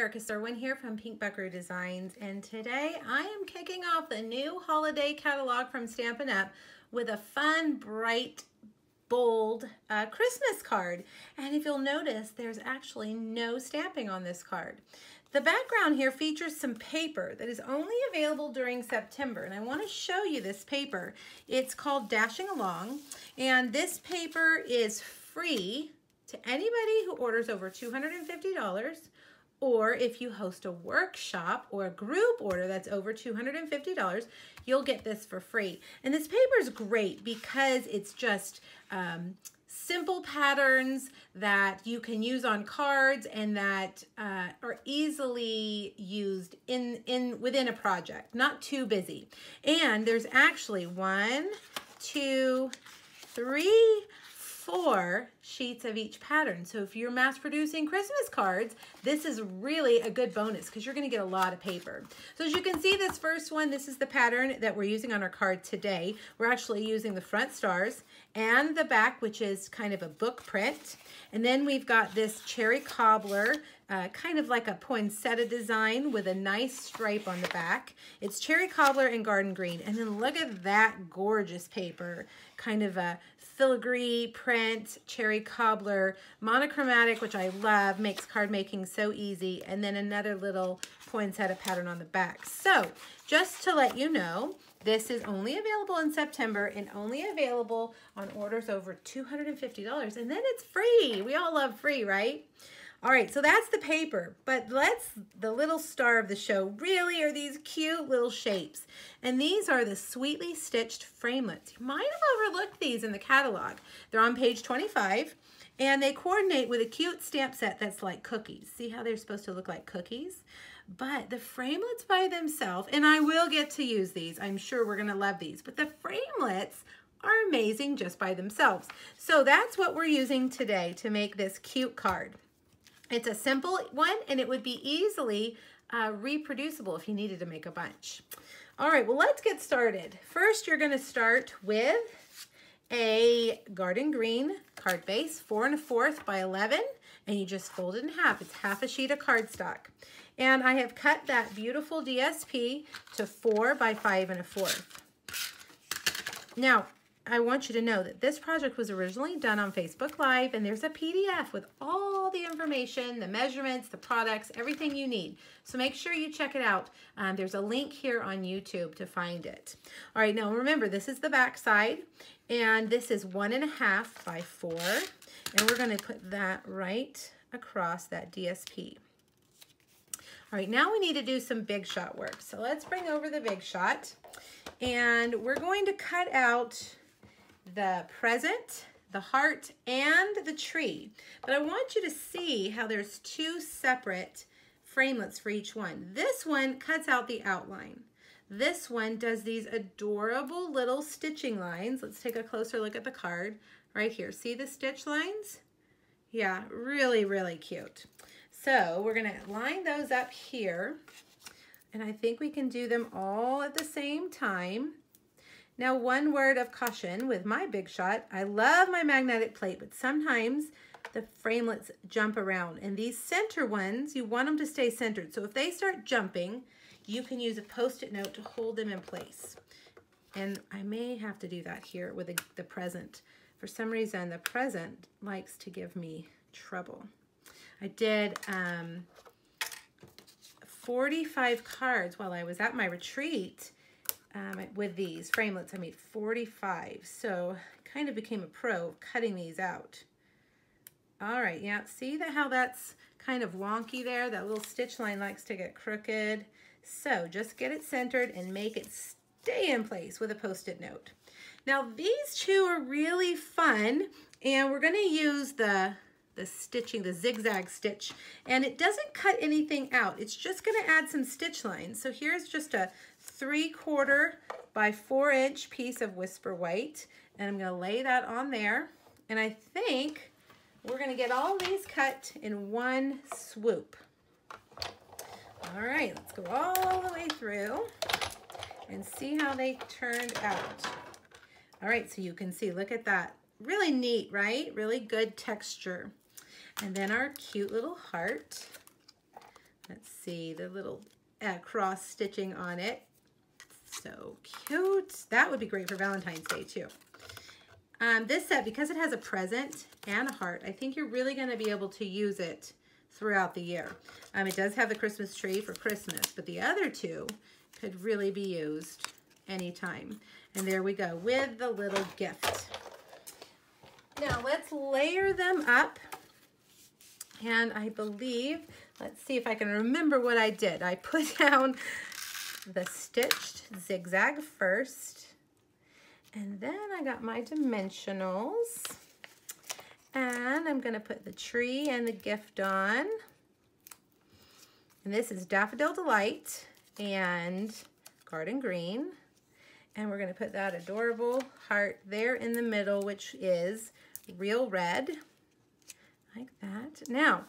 Circus Irwin here from Pink Buckaroo Designs, and today I am kicking off the new holiday catalog from Stampin' Up! With a fun, bright, bold Christmas card. And if you'll notice, there's actually no stamping on this card. The background here features some paper that is only available during September, and I want to show you this paper. It's called Dashing Along, and this paper is free to anybody who orders over $250, or if you host a workshop or a group order that's over $250, you'll get this for free. And this paper is great because it's just simple patterns that you can use on cards and that are easily used within a project, not too busy. And there's actually 1, 2, 3, 4 sheets of each pattern. So if you're mass producing Christmas cards, this is really a good bonus because you're going to get a lot of paper. So as you can see, this first one, this is the pattern that we're using on our card today. We're actually using the front stars and the back, which is kind of a book print. And then we've got this cherry cobbler, kind of like a poinsettia design with a nice stripe on the back. It's cherry cobbler and garden green. And then look at that gorgeous paper, kind of a filigree print, cherry cobbler, monochromatic, which I love, makes card making so easy, and then another little poinsettia pattern on the back. So just to let you know, this is only available in September and only available on orders over $250, and then it's free. We all love free, right? All right, so that's the paper, but the little star of the show really are these cute little shapes. And these are the sweetly stitched framelits. You might have overlooked these in the catalog. They're on page 25, and they coordinate with a cute stamp set that's like cookies. See how they're supposed to look like cookies? But the framelits by themselves, and I will get to use these, I'm sure we're gonna love these, but the framelits are amazing just by themselves. So that's what we're using today to make this cute card. It's a simple one, and it would be easily reproducible if you needed to make a bunch. All right, well, let's get started. First, you're going to start with a garden green card base, 4 1/4 by 11, and you just fold it in half. It's half a sheet of cardstock. And I have cut that beautiful DSP to 4 by 5 1/4. Now, I want you to know that this project was originally done on Facebook Live, and there's a PDF with all the information, the measurements, the products, everything you need. So make sure you check it out. There's a link here on YouTube to find it. All right, now remember, this is the back side, and this is 1 1/2 by 4, and we're going to put that right across that DSP. All right, now we need to do some big shot work. So let's bring over the big shot, and we're going to cut out the present, the heart, and the tree. But I want you to see how there's 2 separate framelits for each one. This one cuts out the outline. This one does these adorable little stitching lines. Let's take a closer look at the card right here. See the stitch lines? Yeah, really, really cute. So we're gonna line those up here, and I think we can do them all at the same time. Now, one word of caution with my big shot, I love my magnetic plate, but sometimes the framelits jump around, and these center ones, you want them to stay centered. So if they start jumping, you can use a Post-it note to hold them in place. And I may have to do that here with the present. For some reason, the present likes to give me trouble. I did 45 cards while I was at my retreat. With these framelits, I made 45, so I kind of became a pro of cutting these out. All right, yeah, see how that's kind of wonky there? That little stitch line likes to get crooked. So just get it centered and make it stay in place with a Post-it note. Now, these 2 are really fun, and we're going to use the stitching, the zigzag stitch, and it doesn't cut anything out. It's just going to add some stitch lines. So here's just a 3/4 by 4 inch piece of Whisper White, and I'm going to lay that on there, and I think we're going to get all these cut in one swoop. All right, let's go all the way through and see how they turned out. All right, so you can see, look at that. Really neat, right? Really good texture. And then our cute little heart. Let's see the little cross stitching on it. So cute. That would be great for Valentine's Day too. This set, because it has a present and a heart, I think you're really going to be able to use it throughout the year. It does have the Christmas tree for Christmas, but the other two could really be used anytime. And there we go with the little gift. Now let's layer them up. And I believe, let's see if I can remember what I did. I put down the stitched zigzag first. And then I got my dimensionals. And I'm going to put the tree and the gift on. And this is Daffodil Delight and Garden Green. And we're going to put that adorable heart there in the middle, which is Real Red. Like that. Now,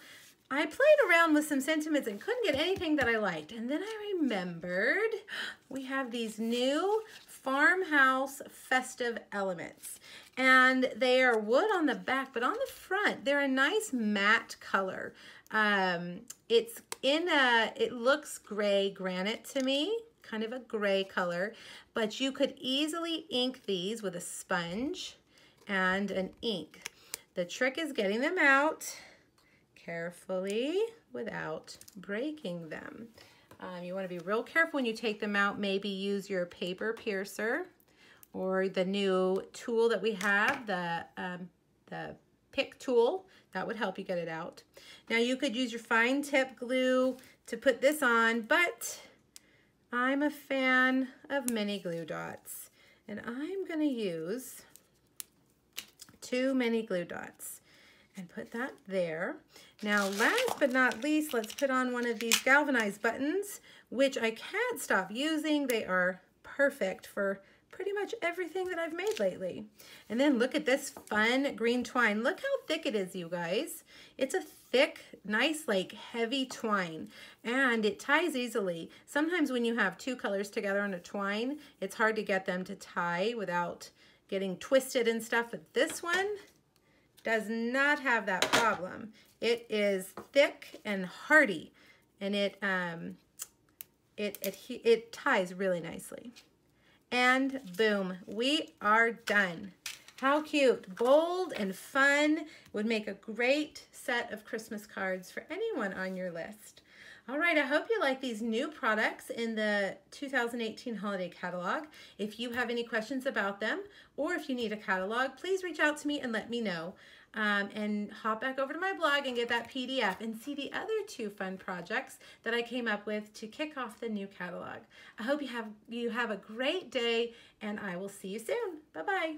I played around with some sentiments and couldn't get anything that I liked. And then I remembered we have these new farmhouse festive elements. And they are wood on the back, but on the front, they're a nice matte color. It's in it looks gray granite to me, kind of a gray color, but you could easily ink these with a sponge and an ink. The trick is getting them out carefully without breaking them. You want to be real careful when you take them out. Maybe use your paper piercer or the new tool that we have, the pick tool. That would help you get it out. Now you could use your fine tip glue to put this on, but I'm a fan of mini glue dots, and I'm going to use 2 mini glue dots and put that there. Now, last but not least, let's put on one of these galvanized buttons, which I can't stop using. They are perfect for pretty much everything that I've made lately. And then look at this fun green twine. Look how thick it is, you guys. It's a thick, nice, like heavy twine, and it ties easily. Sometimes when you have 2 colors together on a twine, it's hard to get them to tie without getting twisted and stuff, but this one does not have that problem. It is thick and hardy, and it ties really nicely. And boom, we are done. How cute, bold and fun. Would make a great set of Christmas cards for anyone on your list. All right, I hope you like these new products in the 2018 holiday catalog. If you have any questions about them, or if you need a catalog, please reach out to me and let me know. And hop back over to my blog and get that PDF and see the other 2 fun projects that I came up with to kick off the new catalog. I hope you have a great day, and I will see you soon. Bye-bye.